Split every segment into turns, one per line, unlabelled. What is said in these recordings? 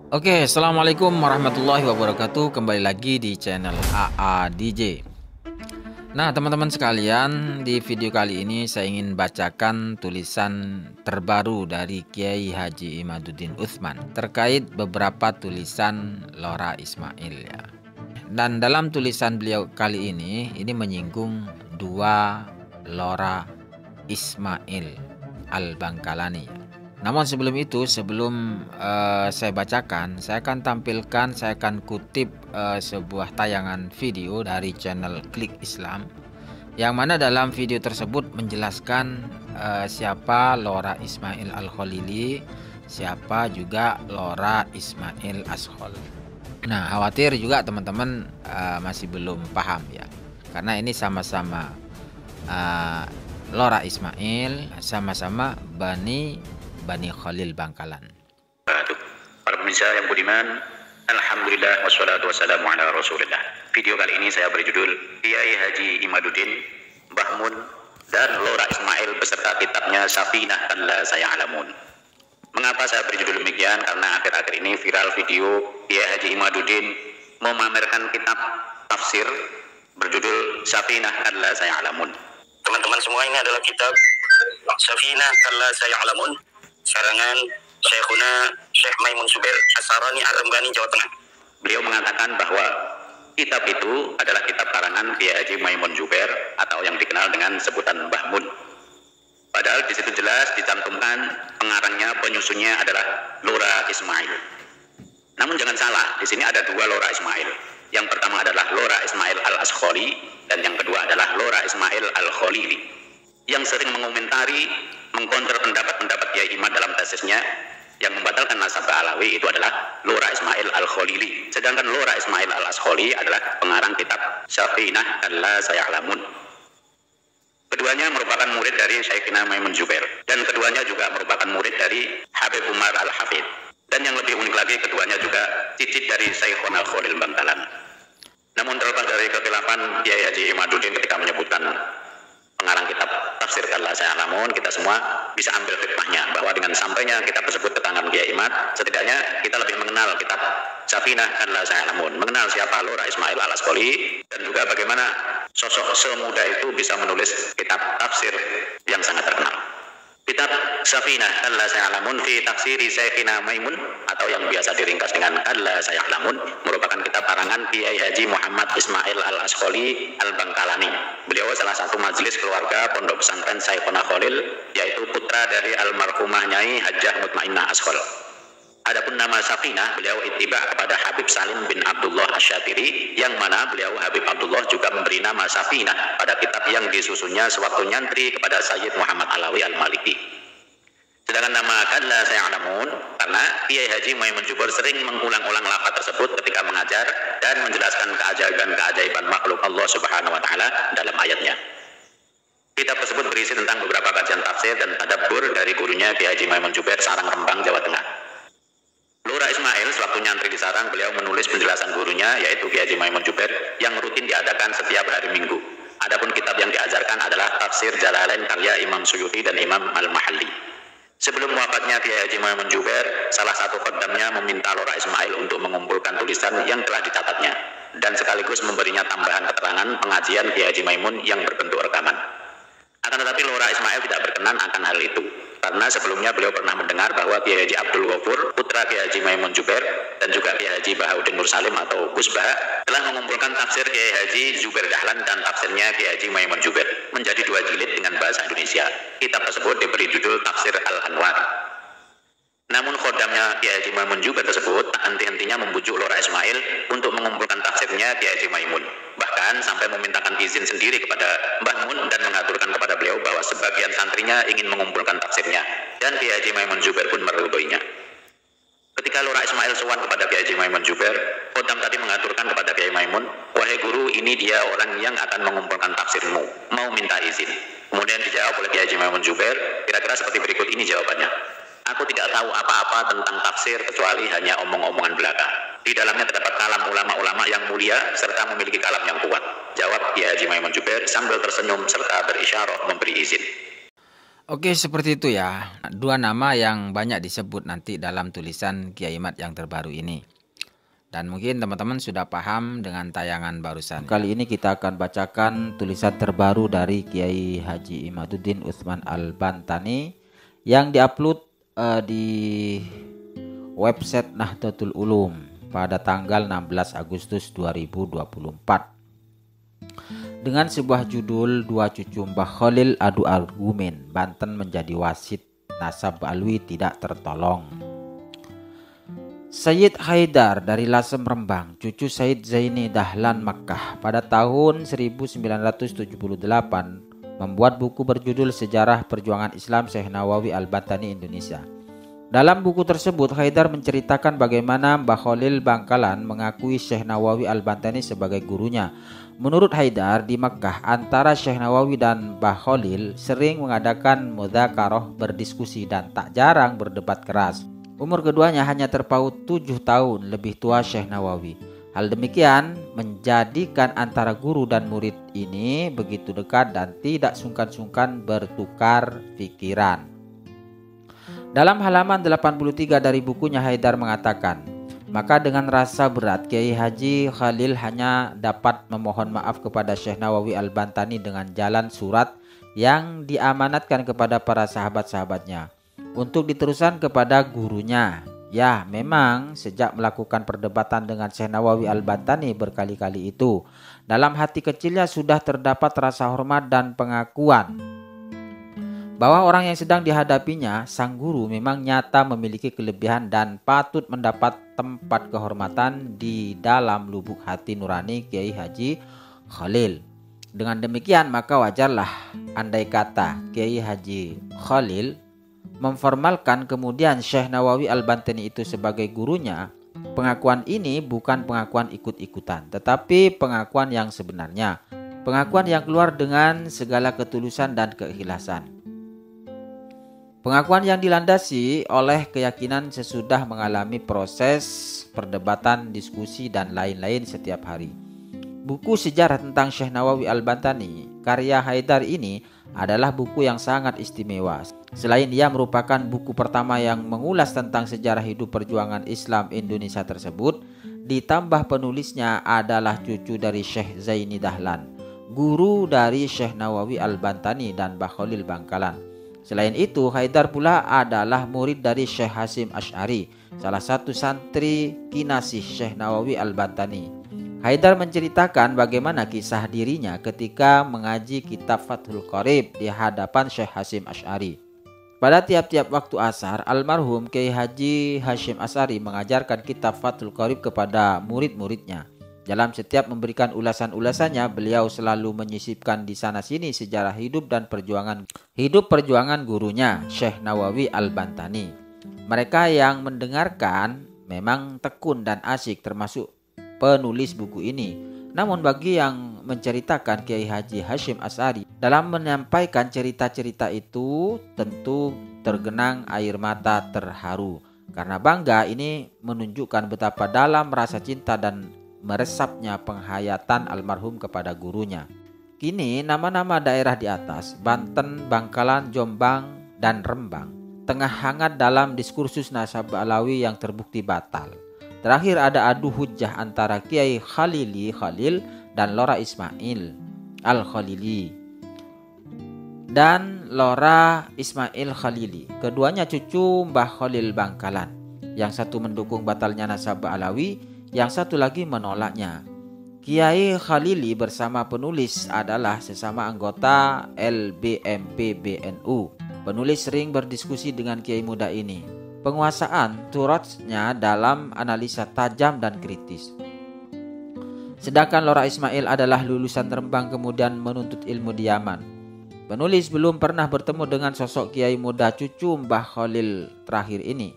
Oke, assalamualaikum warahmatullahi wabarakatuh. Kembali lagi di channel AA DJ. Nah, teman-teman sekalian, di video kali ini saya ingin bacakan tulisan terbaru dari Kiai Haji Imaduddin Utsman terkait beberapa tulisan Lora Ismail ya. Dan dalam tulisan beliau kali ini menyinggung dua Lora Ismail Al-Bangkalani. Namun sebelum itu, sebelum saya bacakan, saya akan kutip sebuah tayangan video dari channel Klik Islam, yang mana dalam video tersebut menjelaskan siapa Lora Ismail Al-Khalili, siapa juga Lora Ismail Ashol. Nah, khawatir juga teman-teman masih belum paham ya, karena ini sama-sama Lora Ismail, sama-sama Bani Khalil Bangkalan.
Para pemirsa yang budiman, alhamdulillah wassalatu wassalamu ala rasulillah. Video kali ini saya berjudul Kiai Haji Imaduddin, Mbah Mun, dan Lora Ismail beserta kitabnya Safinah Allah Saya Alamun. Mengapa saya berjudul demikian? Karena akhir-akhir ini viral video Kiai Haji Imaduddin memamerkan kitab tafsir berjudul Safinah Allah Saya Alamun. Teman-teman semua, ini adalah kitab Safinah Allah Saya Alamun, karangan Syekhuna Syekh Maimun Zubair As-Sarani Ar-Rembani, Jawa Tengah. Beliau mengatakan bahwa kitab itu adalah kitab karangan Kiai Haji Maimun Zubair atau yang dikenal dengan sebutan Mbah Mun. Padahal di situ jelas dicantumkan pengarangnya, penyusunnya adalah Lora Ismail. Namun jangan salah, di sini ada dua Lora Ismail. Yang pertama adalah Lora Ismail Al-Ashkholi dan yang kedua adalah Lora Ismail Al-Khalili. Yang sering mengomentari, mengkonter pendapat-pendapat Kiai Imad dalam tesisnya yang membatalkan nasabah Alawi itu adalah Lora Ismail Al-Khalili. Sedangkan Lora Ismail Al-Ashkholi adalah pengarang kitab Safinah Allah Saya Alamun. Keduanya merupakan murid dari Syekhina Maimun Zubair, dan keduanya juga merupakan murid dari Habib Umar Al-Hafid. Dan yang lebih unik lagi, keduanya juga cicit dari Syekhona Khalil Bangkalan. Namun terlepas dari kekhilafan Kiai Haji Imaduddin ketika menyebutkan pengarang kitab tafsir Allah Saya Alamun, kita semua bisa ambil hikmahnya bahwa dengan sampainya kitab tersebut ke tangan Kiai Imad, setidaknya kita lebih mengenal kitab Safinah Allah Saya Alamun, mengenal siapa Lora Ismail Al-Ashkholi, dan juga bagaimana sosok semuda itu bisa menulis kitab tafsir yang sangat terkenal. Kitab Safinah Allah Saya Alamun fi tafsiri Syekhina Maimun, atau yang biasa diringkas dengan Allah Saya Alamun, merupakan kitab karangan Kiai Haji Muhammad Ismail Al-Ashkholi Al-Bangkalani. Beliau salah satu majelis keluarga Pondok Pesantren Syekhona Khalil, yaitu putra dari almarhumah Nyai Hajjah Mutmainnah Ashkhol. Adapun nama Safinah, beliau ittiba kepada Habib Salim bin Abdullah Asy-Syatiri, yang mana beliau Habib Abdullah juga memberi nama Safinah pada kitab yang disusunnya sewaktu nyantri kepada Sayyid Muhammad Alawi Al-Maliki. Sedangkan nama Allah Saya Alamun karena Kiai Haji Maimun Zubair sering mengulang-ulang lafaz tersebut ketika mengajar dan menjelaskan keajaiban makhluk Allah Subhanahu wa taala dalam ayatnya. Kitab tersebut berisi tentang beberapa kajian tafsir dan tadabbur dari gurunya Kiai Haji Maimun Zubair, Sarang Rembang, Jawa Tengah. Lora Ismail sewaktu nyantri di Sarang, beliau menulis penjelasan gurunya yaitu Kiai Haji Maimun Zubair yang rutin diadakan setiap hari Minggu. Adapun kitab yang diajarkan adalah Tafsir Jalalain karya Imam Suyuti dan Imam Al-Mahalli. Sebelum wafatnya Kiai Haji Maimun Zubair, salah satu khodamnya meminta Lora Ismail untuk mengumpulkan tulisan yang telah dicatatnya dan sekaligus memberinya tambahan keterangan pengajian Kiai Haji Maimun yang berbentuk rekaman. Akan tetapi Lora Ismail tidak berkenan akan hal itu, karena sebelumnya beliau pernah mendengar bahwa Kiai Haji Abdul Ghafur, putra Kiai Haji Maimun Zubair, dan juga Kiai Haji Bahauddin Nur Salim atau Gus Bah telah mengumpulkan tafsir Kiai Haji Zubair Dahlan dan tafsirnya Kiai Haji Maimun Zubair menjadi dua jilid dengan bahasa Indonesia. Kitab tersebut diberi judul Tafsir Al-Anwar. Namun khodamnya Kiai Haji Maimun Zubair tersebut tak henti-hentinya membujuk Lora Ismail untuk mengumpulkan tafsirnya Kiai Haji Maimun. Bahkan sampai memintakan izin sendiri kepada Mbah Mun dan mengaturkan kepada beliau bahwa sebagian santrinya ingin mengumpulkan tafsirnya, dan Kiai Haji Maimun Zubair pun meridhoinya. Ketika Lora Ismail sowan kepada Kiai Haji Maimun Zubair, khodam tadi mengaturkan kepada Kiai Maimun, "Wahai guru, ini dia orang yang akan mengumpulkan tafsirmu, mau minta izin." Kemudian dijawab oleh Kiai Haji Maimun Zubair, kira-kira seperti berikut ini jawabannya. "Aku tidak tahu apa-apa tentang tafsir kecuali hanya omong-omongan belaka. Di dalamnya terdapat kalam ulama-ulama yang mulia serta memiliki kalam yang kuat." Jawab Kiai Haji Maimun Zubair sambil tersenyum serta berisyarah memberi izin.
Oke, seperti itu ya. Dua nama yang banyak disebut nanti dalam tulisan Kiai Mat yang terbaru ini. Dan mungkin teman-teman sudah paham dengan tayangan barusan. Kali ini kita akan bacakan tulisan terbaru dari Kiai Haji Imaduddin Utsman Al-Bantani yang diupload di website Nahdlatul Ulum pada tanggal 16 Agustus 2024. Dengan sebuah judul Dua Cucu Mbah Khalil Adu Argumen, Banten menjadi wasit, nasab alwi tidak tertolong. Sayyid Haidar dari Lasem Rembang, cucu Sayyid Zaini Dahlan Makkah, pada tahun 1978 membuat buku berjudul Sejarah Perjuangan Islam Syekh Nawawi Al-Bantani Indonesia. Dalam buku tersebut, Haidar menceritakan bagaimana Mbah Khalil Bangkalan mengakui Syekh Nawawi Al-Bantani sebagai gurunya. Menurut Haidar, di Makkah antara Syekh Nawawi dan Mbah Khalil sering mengadakan mudzakarah, berdiskusi dan tak jarang berdebat keras. Umur keduanya hanya terpaut 7 tahun lebih tua Syekh Nawawi. Hal demikian menjadikan antara guru dan murid ini begitu dekat dan tidak sungkan-sungkan bertukar pikiran. Dalam halaman 83 dari bukunya, Haidar mengatakan, maka dengan rasa berat Kiai Haji Khalil hanya dapat memohon maaf kepada Syekh Nawawi Al-Bantani dengan jalan surat yang diamanatkan kepada para sahabat-sahabatnya untuk diteruskan kepada gurunya. Ya, memang sejak melakukan perdebatan dengan Syekh Nawawi Al-Bantani berkali-kali itu, dalam hati kecilnya sudah terdapat rasa hormat dan pengakuan bahwa orang yang sedang dihadapinya, sang guru, memang nyata memiliki kelebihan dan patut mendapat tempat kehormatan di dalam lubuk hati nurani Kiai Haji Khalil. Dengan demikian maka wajarlah andai kata Kiai Haji Khalil memformalkan kemudian Syekh Nawawi Al-Bantani itu sebagai gurunya. Pengakuan ini bukan pengakuan ikut-ikutan, tetapi pengakuan yang sebenarnya, pengakuan yang keluar dengan segala ketulusan dan keikhlasan. Pengakuan yang dilandasi oleh keyakinan sesudah mengalami proses perdebatan, diskusi, dan lain-lain setiap hari. Buku sejarah tentang Syekh Nawawi Al-Bantani karya Haidar ini adalah buku yang sangat istimewa. Selain ia merupakan buku pertama yang mengulas tentang sejarah hidup perjuangan Islam Indonesia tersebut, ditambah penulisnya adalah cucu dari Syekh Zaini Dahlan, guru dari Syekh Nawawi Al-Bantani dan Mbah Khalil Bangkalan. Selain itu, Haidar pula adalah murid dari Syekh Hasyim Asy'ari, salah satu santri kinasih Syekh Nawawi Al-Bantani. Haidar menceritakan bagaimana kisah dirinya ketika mengaji kitab Fathul Qorib di hadapan Syekh Hasyim Asy'ari. Pada tiap-tiap waktu asar, almarhum Kiai Haji Hasyim Asy'ari mengajarkan kitab Fathul Qorib kepada murid-muridnya. Dalam setiap memberikan ulasan-ulasannya, beliau selalu menyisipkan di sana-sini sejarah hidup dan perjuangan gurunya, Syekh Nawawi Al-Bantani. Mereka yang mendengarkan memang tekun dan asyik, termasuk penulis buku ini. Namun bagi yang menceritakan Kiai Haji Hasyim Asy'ari, dalam menyampaikan cerita-cerita itu tentu tergenang air mata terharu. Karena bangga ini menunjukkan betapa dalam rasa cinta dan meresapnya penghayatan almarhum kepada gurunya. Kini nama-nama daerah di atas, Banten, Bangkalan, Jombang, dan Rembang, tengah hangat dalam diskursus nasab alawi yang terbukti batal. Terakhir ada adu hujjah antara Kiai Khalil dan Lora Ismail Al-Khalili dan Lora Ismail Khalili. Keduanya cucu Mbah Khalil Bangkalan. Yang satu mendukung batalnya nasab alawi, yang satu lagi menolaknya. Kiai Khalili bersama penulis adalah sesama anggota LBMP BNU. Penulis sering berdiskusi dengan kiai muda ini. Penguasaan turatnya dalam analisa tajam dan kritis. Sedangkan Lora Ismail adalah lulusan Rembang kemudian menuntut ilmu di Yaman. Penulis belum pernah bertemu dengan sosok kiai muda cucu Mbah Khalil terakhir ini.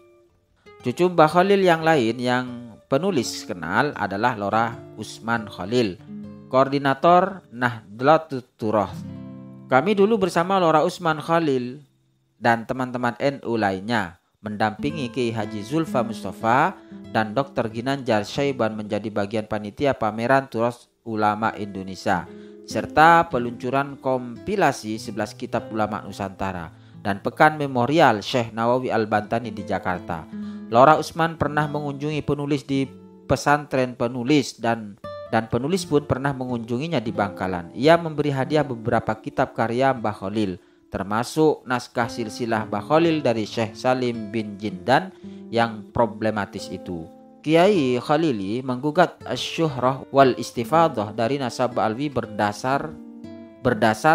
Cucu Mbah Khalil yang lain yang penulis kenal adalah Lora Usman Khalil, koordinator Nahdlatul Turoth. Kami dulu bersama Lora Usman Khalil dan teman-teman NU lainnya mendampingi Kiai Haji Zulfa Mustafa dan Dr. Ginanjar Syaiban menjadi bagian panitia pameran Turoth Ulama Indonesia serta peluncuran kompilasi 11 kitab ulama Nusantara. dan Pekan Memorial Syekh Nawawi Al-Bantani di Jakarta. Lora Usman pernah mengunjungi penulis di pesantren penulis dan penulis pun pernah mengunjunginya di Bangkalan. Ia memberi hadiah beberapa kitab karya Mbah Khalil, termasuk naskah silsilah Mbah Khalil dari Syekh Salim bin Jindan yang problematis itu. Kiai Khalili menggugat asy-syuhrah wal istifadah dari nasab Ba'alwi berdasar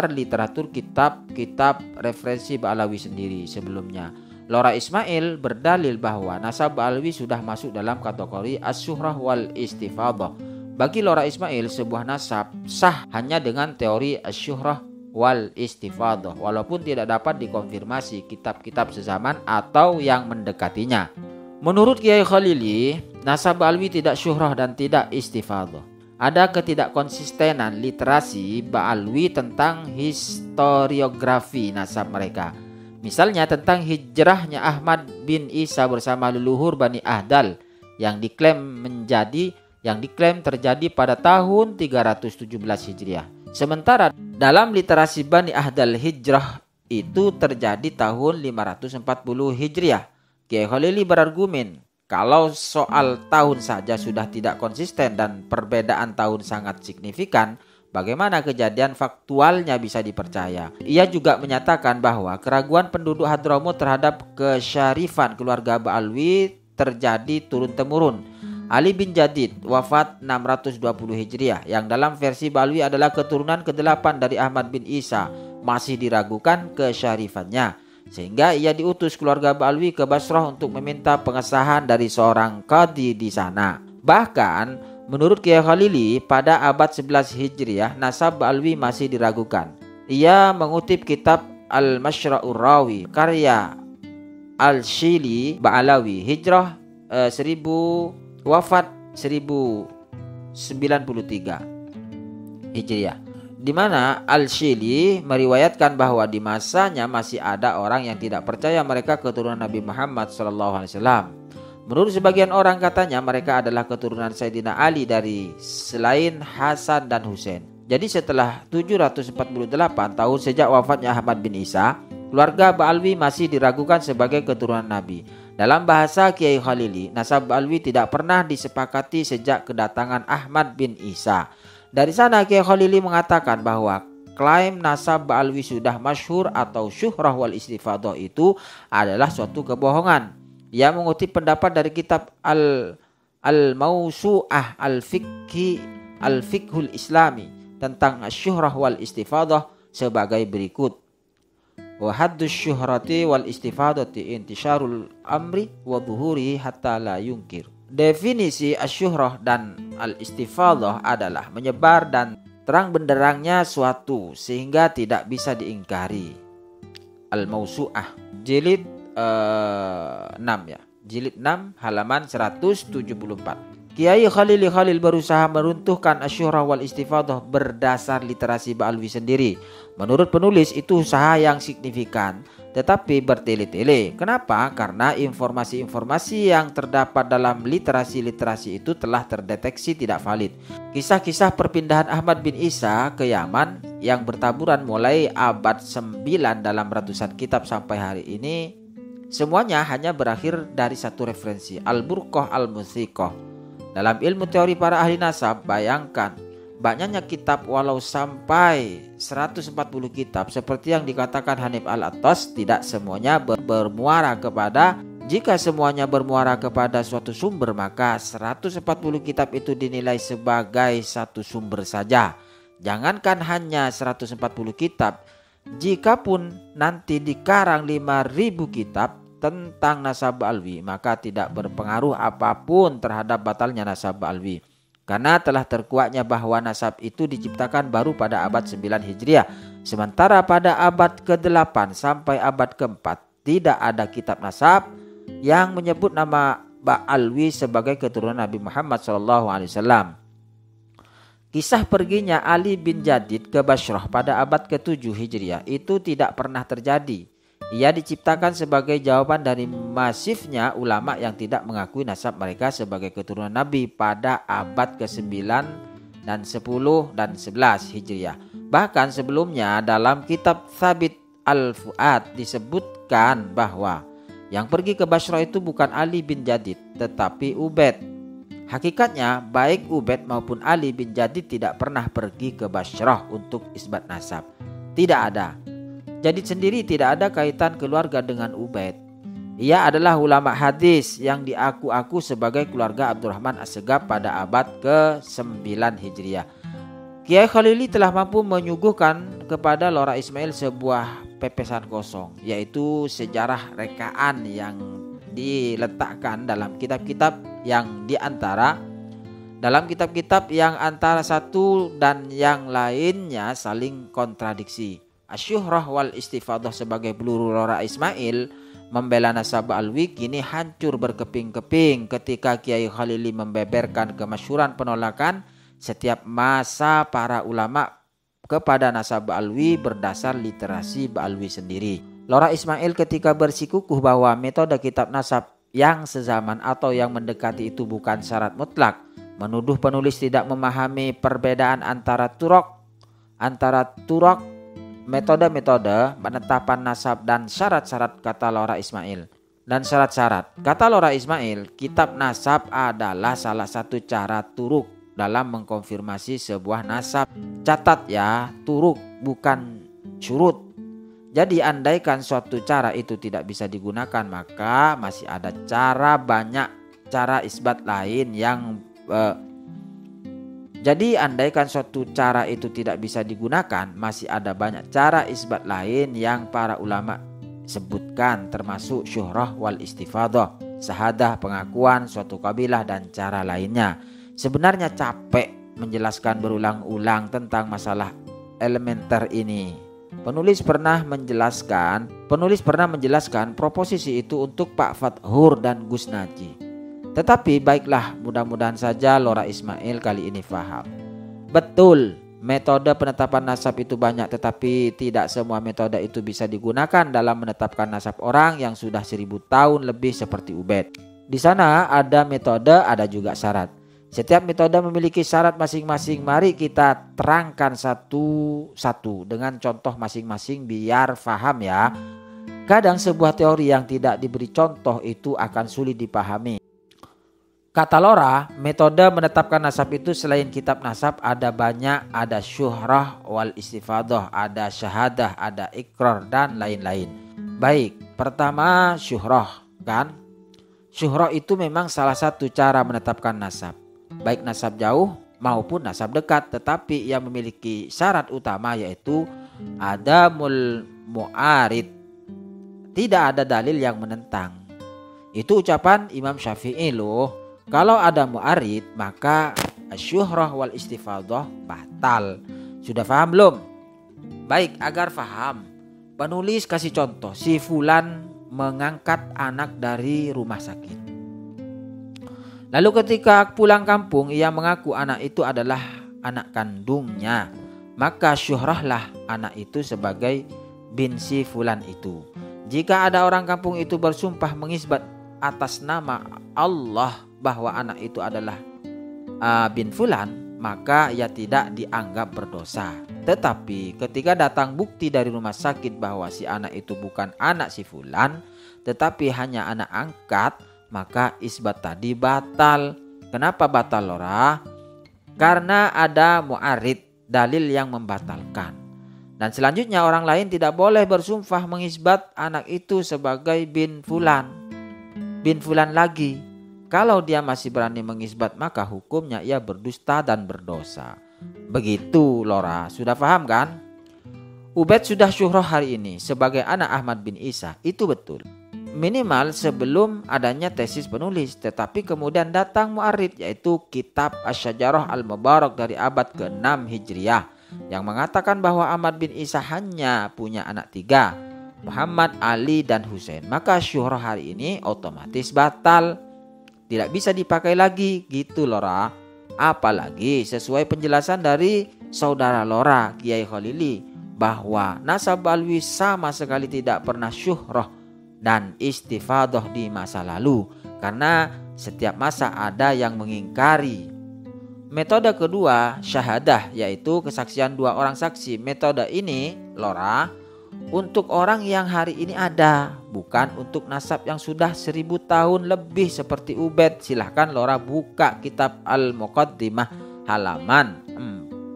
literatur kitab-kitab referensi Ba'alawi sendiri sebelumnya. Lora Ismail berdalil bahwa nasab Ba'alwi sudah masuk dalam kategori asy-syuhrah wal istifadah. Bagi Lora Ismail, sebuah nasab sah hanya dengan teori asy-syuhrah wal istifadah, walaupun tidak dapat dikonfirmasi kitab-kitab sezaman atau yang mendekatinya. Menurut Kiai Khalili, nasab Ba'alwi tidak syuhrah dan tidak istifadah. Ada ketidakkonsistenan literasi Ba'alwi tentang historiografi nasab mereka. Misalnya tentang hijrahnya Ahmad bin Isa bersama leluhur Bani Ahdal yang diklaim terjadi pada tahun 317 Hijriah. Sementara dalam literasi Bani Ahdal hijrah itu terjadi tahun 540 Hijriah. Kiai Khalili berargumen kalau soal tahun saja sudah tidak konsisten dan perbedaan tahun sangat signifikan, bagaimana kejadian faktualnya bisa dipercaya? Ia juga menyatakan bahwa keraguan penduduk Hadramut terhadap kesyarifan keluarga Ba'alwi terjadi turun-temurun. Ali bin Jadid wafat 620 Hijriah yang dalam versi Ba'alwi adalah keturunan ke-8 dari Ahmad bin Isa, masih diragukan kesyarifannya. Sehingga ia diutus keluarga Ba'alwi ke Basrah untuk meminta pengesahan dari seorang qadhi di sana. Bahkan menurut Kiai Khalili pada abad 11 Hijriah nasab Ba'alwi masih diragukan. Ia mengutip kitab Al-Masyra'ur Rawi karya Al-Shili Ba'alawi hijrah 1000 wafat 1093 Hijriah, di mana Al-Shili meriwayatkan bahwa di masanya masih ada orang yang tidak percaya mereka keturunan Nabi Muhammad SAW. Menurut sebagian orang katanya mereka adalah keturunan Sayyidina Ali dari selain Hasan dan Husain. Jadi setelah 748 tahun sejak wafatnya Ahmad bin Isa, keluarga Ba'alwi masih diragukan sebagai keturunan Nabi. Dalam bahasa Kiai Khalili, nasab Ba'alwi tidak pernah disepakati sejak kedatangan Ahmad bin Isa. Dari sana Kiai Khalili mengatakan bahwa klaim nasab Ba'alwi sudah masyhur atau syuhrah wal istifadah itu adalah suatu kebohongan. Ia mengutip pendapat dari kitab Al-Mawsu'ah Al-Fiqhul Islami tentang syuhrah wal istifadah sebagai berikut. Wa haddus syuhrati wal istifadati intisyarul amri wa dhuhuri hatta la yunkir. Definisi asyuhrah dan al-istifadah adalah menyebar dan terang benderangnya suatu sehingga tidak bisa diingkari. Al-Mawsu'ah jilid 6 ya. Jilid 6 halaman 174. Kiai Khalil berusaha meruntuhkan asyuhrah wal istifadah berdasar literasi Ba'alwi sendiri. Menurut penulis itu usaha yang signifikan tetapi bertele-tele. Kenapa? Karena informasi-informasi yang terdapat dalam literasi-literasi itu telah terdeteksi tidak valid. Kisah-kisah perpindahan Ahmad bin Isa ke Yaman yang bertaburan mulai abad 9 dalam ratusan kitab sampai hari ini, semuanya hanya berakhir dari satu referensi, Al-Burqah Al-Muthiqah. Dalam ilmu teori para ahli nasab, bayangkan banyaknya kitab walau sampai 140 kitab seperti yang dikatakan Hanif Al-Attas, tidak semuanya bermuara kepada, jika semuanya bermuara kepada suatu sumber maka 140 kitab itu dinilai sebagai satu sumber saja. Jangankan hanya 140 kitab, jikapun nanti dikarang 5.000 kitab tentang nasab Ba'alwi maka tidak berpengaruh apapun terhadap batalnya nasab Ba'alwi. Karena telah terkuaknya bahwa nasab itu diciptakan baru pada abad 9 Hijriah. Sementara pada abad ke-8 sampai abad ke-4 tidak ada kitab nasab yang menyebut nama Ba'alwi sebagai keturunan Nabi Muhammad SAW. Kisah perginya Ali bin Jadid ke Basrah pada abad ke-7 Hijriah itu tidak pernah terjadi. Ia diciptakan sebagai jawaban dari masifnya ulama yang tidak mengakui nasab mereka sebagai keturunan Nabi pada abad ke-9 dan 10 dan 11 Hijriah. Bahkan sebelumnya dalam kitab Thabit Al-Fuad disebutkan bahwa yang pergi ke Basrah itu bukan Ali bin Jadid tetapi Ubaid. Hakikatnya baik Ubaid maupun Ali bin Jadid tidak pernah pergi ke Basrah untuk isbat nasab. Tidak ada. Jadid sendiri tidak ada kaitan keluarga dengan Ubaid. Ia adalah ulama hadis yang diaku-aku sebagai keluarga Abdurrahman As-Segaf pada abad ke-9 Hijriah. Kiai Khalili telah mampu menyuguhkan kepada Lora Ismail sebuah pepesan kosong, yaitu sejarah rekaan yang diletakkan dalam kitab-kitab yang antara satu dan yang lainnya saling kontradiksi. Asyuhrah wal istifadah sebagai peluru Lora Ismail membela nasab alwi kini hancur berkeping-keping ketika Kiai Khalili membeberkan kemasyhuran penolakan setiap masa para ulama kepada nasab Ba'alwi berdasar literasi Ba'alwi sendiri. Lora Ismail ketika bersikukuh bahwa metode kitab nasab yang sezaman atau yang mendekati itu bukan syarat mutlak, menuduh penulis tidak memahami perbedaan antara turok, metode-metode penetapan nasab dan syarat-syarat, kata Lora Ismail. Dan syarat-syarat, kata Lora Ismail, kitab nasab adalah salah satu cara turuk dalam mengkonfirmasi sebuah nasab. Catat ya, turuk bukan syurut. Jadi andaikan suatu cara itu tidak bisa digunakan, maka masih ada banyak cara isbat lain yang Jadi andaikan suatu cara itu tidak bisa digunakan, masih ada banyak cara isbat lain yang para ulama sebutkan, termasuk syuhrah wal istifadah, sahadah, pengakuan suatu kabilah dan cara lainnya. Sebenarnya capek menjelaskan berulang-ulang tentang masalah elementer ini. Penulis pernah menjelaskan proposisi itu untuk Pak Fathur dan Gus Naji. Tetapi baiklah, mudah-mudahan saja Lora Ismail kali ini faham. Betul, metode penetapan nasab itu banyak, tetapi tidak semua metode itu bisa digunakan dalam menetapkan nasab orang yang sudah 1000 tahun lebih seperti Ubaid. Di sana ada metode, ada juga syarat. Setiap metode memiliki syarat masing-masing. Mari kita terangkan satu-satu dengan contoh masing-masing biar faham ya. Kadang sebuah teori yang tidak diberi contoh itu akan sulit dipahami. Kata Lora, metode menetapkan nasab itu selain kitab nasab ada banyak, ada syuhrah wal istifadah, ada syahadah, ada ikrar dan lain-lain. Baik, pertama syuhrah kan. Syuhrah itu memang salah satu cara menetapkan nasab, baik nasab jauh maupun nasab dekat, tetapi ia memiliki syarat utama yaitu adamul mu'arid. Tidak ada dalil yang menentang. Itu ucapan Imam Syafi'i loh. Kalau ada mu'arid maka syuhrah wal istifadah batal. Sudah paham belum? Baik, agar paham, penulis kasih contoh. Si fulan mengangkat anak dari rumah sakit. Lalu ketika pulang kampung ia mengaku anak itu adalah anak kandungnya. Maka syuhrahlah anak itu sebagai bin si fulan itu. Jika ada orang kampung itu bersumpah mengisbat atas nama Allah bahwa anak itu adalah bin fulan, maka ia tidak dianggap berdosa. Tetapi ketika datang bukti dari rumah sakit bahwa si anak itu bukan anak si fulan, tetapi hanya anak angkat, maka isbat tadi batal. Kenapa batal, Lora? Karena ada mu'arid, dalil yang membatalkan. Dan selanjutnya orang lain tidak boleh bersumpah mengisbat anak itu sebagai bin fulan lagi. Kalau dia masih berani mengisbat, maka hukumnya ia berdusta dan berdosa. Begitu, Lora, sudah paham kan? Ubaid sudah syuhrah hari ini sebagai anak Ahmad bin Isa, itu betul. Minimal sebelum adanya tesis penulis. Tetapi kemudian datang mu'arid, yaitu kitab Asy-Syajarah Al-Mubarak dari abad ke-6 Hijriah, yang mengatakan bahwa Ahmad bin Isa hanya punya anak 3, Muhammad, Ali, dan Husain. Maka syuhrah hari ini otomatis batal, tidak bisa dipakai lagi, gitu Lora. Apalagi sesuai penjelasan dari saudara Lora, Kiai Khalili, bahwa nasab Alwi sama sekali tidak pernah syuhrah dan istifadah di masa lalu, karena setiap masa ada yang mengingkari. Metode kedua, syahadah, yaitu kesaksian 2 orang saksi. Metode ini, Lora, untuk orang yang hari ini ada, bukan untuk nasab yang sudah 1000 tahun lebih seperti Ubaid. Silahkan Lora buka kitab Al-Muqaddimah halaman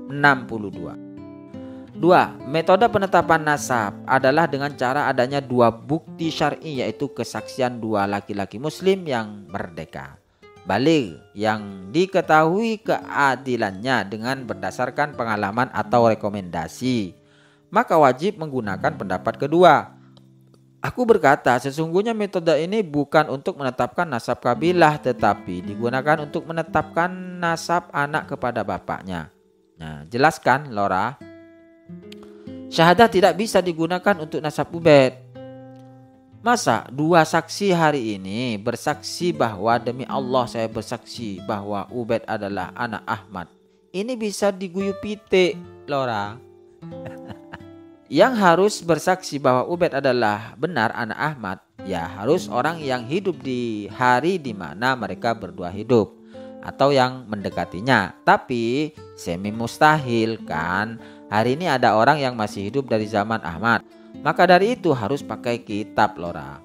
62. 2. Metode penetapan nasab adalah dengan cara adanya 2 bukti syar'i, yaitu kesaksian 2 laki-laki muslim yang merdeka baligh yang diketahui keadilannya dengan berdasarkan pengalaman atau rekomendasi, maka wajib menggunakan pendapat kedua. Aku berkata, sesungguhnya metode ini bukan untuk menetapkan nasab kabilah, tetapi digunakan untuk menetapkan nasab anak kepada bapaknya. Nah, jelaskan Lora. Syahadah tidak bisa digunakan untuk nasab Ubaid. Masa 2 saksi hari ini bersaksi bahwa demi Allah saya bersaksi bahwa Ubaid adalah anak Ahmad. Ini bisa diguyup pitik, Lora. Yang harus bersaksi bahwa Ubaid adalah benar anak Ahmad, ya harus orang yang hidup di hari di mana mereka berdua hidup, atau yang mendekatinya. Tapi semi mustahil kan, hari ini ada orang yang masih hidup dari zaman Ahmad. Maka dari itu harus pakai kitab, Lora.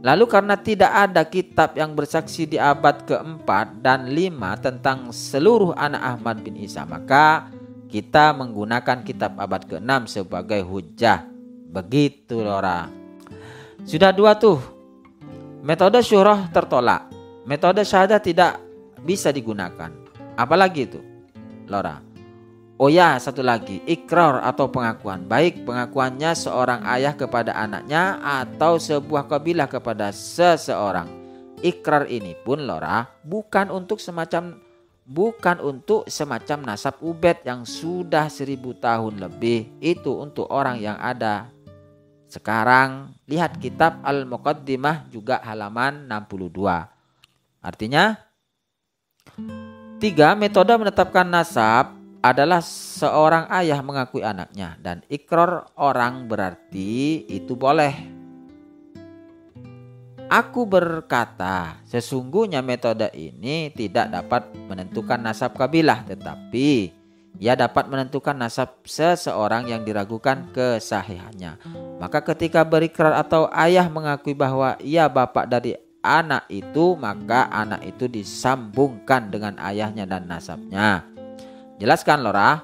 Lalu karena tidak ada kitab yang bersaksi di abad ke-4 dan 5 tentang seluruh anak Ahmad bin Isa, maka kita menggunakan kitab abad ke-6 sebagai hujah. Begitu, Lora. Sudah 2 tuh. Metode syuhrah tertolak. Metode syahadah tidak bisa digunakan. Apalagi itu, Lora? Oh ya, satu lagi, ikrar atau pengakuan. Baik pengakuannya seorang ayah kepada anaknya atau sebuah kabilah kepada seseorang. Ikrar ini pun, Lora, bukan untuk semacam nasab Ubaid yang sudah 1000 tahun lebih. Itu untuk orang yang ada sekarang. Lihat kitab Al-Muqaddimah juga halaman 62. Artinya 3. Metode menetapkan nasab adalah seorang ayah mengakui anaknya, dan ikrar orang berarti itu boleh. Aku berkata, sesungguhnya metode ini tidak dapat menentukan nasab kabilah, tetapi ia dapat menentukan nasab seseorang yang diragukan kesahihannya. Maka ketika berikrar atau ayah mengakui bahwa ia bapak dari anak itu, maka anak itu disambungkan dengan ayahnya dan nasabnya. Jelaskan, Lora.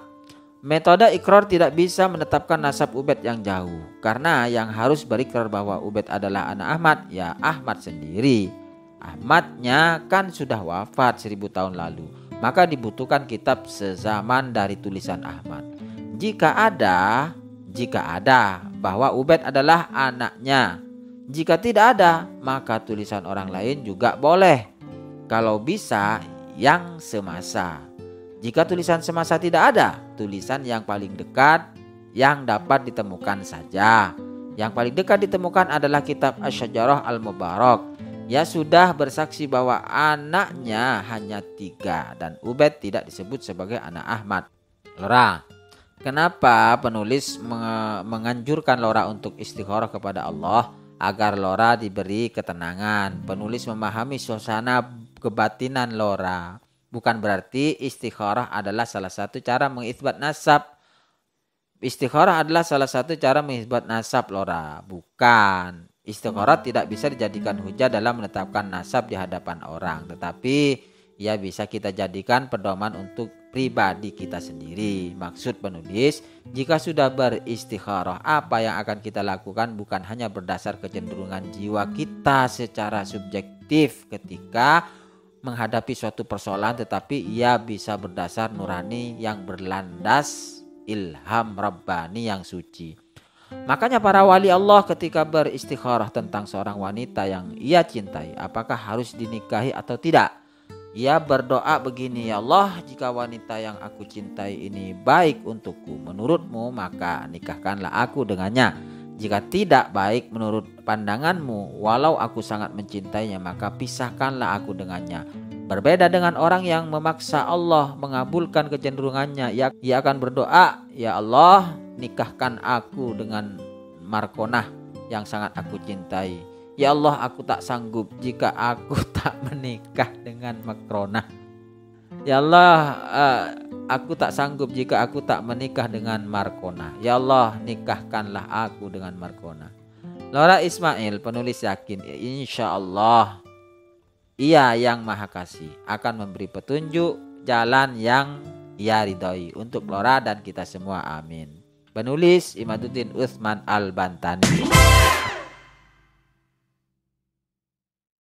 Metode ikrar tidak bisa menetapkan nasab Ubaid yang jauh, karena yang harus berikrar bahwa Ubaid adalah anak Ahmad, ya Ahmad sendiri. Ahmadnya kan sudah wafat 1000 tahun lalu, maka dibutuhkan kitab sezaman dari tulisan Ahmad. Jika ada bahwa Ubaid adalah anaknya. Jika tidak ada, maka tulisan orang lain juga boleh. Kalau bisa yang semasa. Jika tulisan semasa tidak ada, tulisan yang paling dekat yang dapat ditemukan saja. Yang paling dekat ditemukan adalah kitab Asy-Syajarah Al-Mubarak. Ya sudah bersaksi bahwa anaknya hanya 3 dan Ubaid tidak disebut sebagai anak Ahmad. Lora, kenapa penulis menganjurkan Lora untuk istikharah kepada Allah? Agar Lora diberi ketenangan. Penulis memahami suasana kebatinan Lora. Bukan berarti istikharah adalah salah satu cara mengisbat nasab. Istikharah adalah salah satu cara mengisbat nasab, Lora. Bukan. Istikharah tidak bisa dijadikan hujah dalam menetapkan nasab di hadapan orang. Tetapi ia bisa kita jadikan pedoman untuk pribadi kita sendiri. Maksud penulis, jika sudah beristikharah, apa yang akan kita lakukan bukan hanya berdasar kecenderungan jiwa kita secara subjektif ketika menghadapi suatu persoalan, tetapi ia bisa berdasar nurani yang berlandas ilham Rabbani yang suci. Makanya para wali Allah ketika beristikharah tentang seorang wanita yang ia cintai, apakah harus dinikahi atau tidak, ia berdoa begini, ya Allah, jika wanita yang aku cintai ini baik untukku menurutmu, maka nikahkanlah aku dengannya. Jika tidak baik menurut pandanganmu, walau aku sangat mencintainya, maka pisahkanlah aku dengannya. Berbeda dengan orang yang memaksa Allah mengabulkan kecenderungannya, ia akan berdoa, ya Allah, nikahkan aku dengan Markonah yang sangat aku cintai. Ya Allah, aku tak sanggup jika aku tak menikah dengan Makronah. Ya Allah, aku tak sanggup jika aku tak menikah dengan Markona. Ya Allah, nikahkanlah aku dengan Markona. Laura Ismail penulis yakin insya Allah Ia yang Maha Kasih akan memberi petunjuk jalan yang Ia ridhoi untuk Laura dan kita semua. Amin. Penulis Imaduddin Utsman Al-Bantani.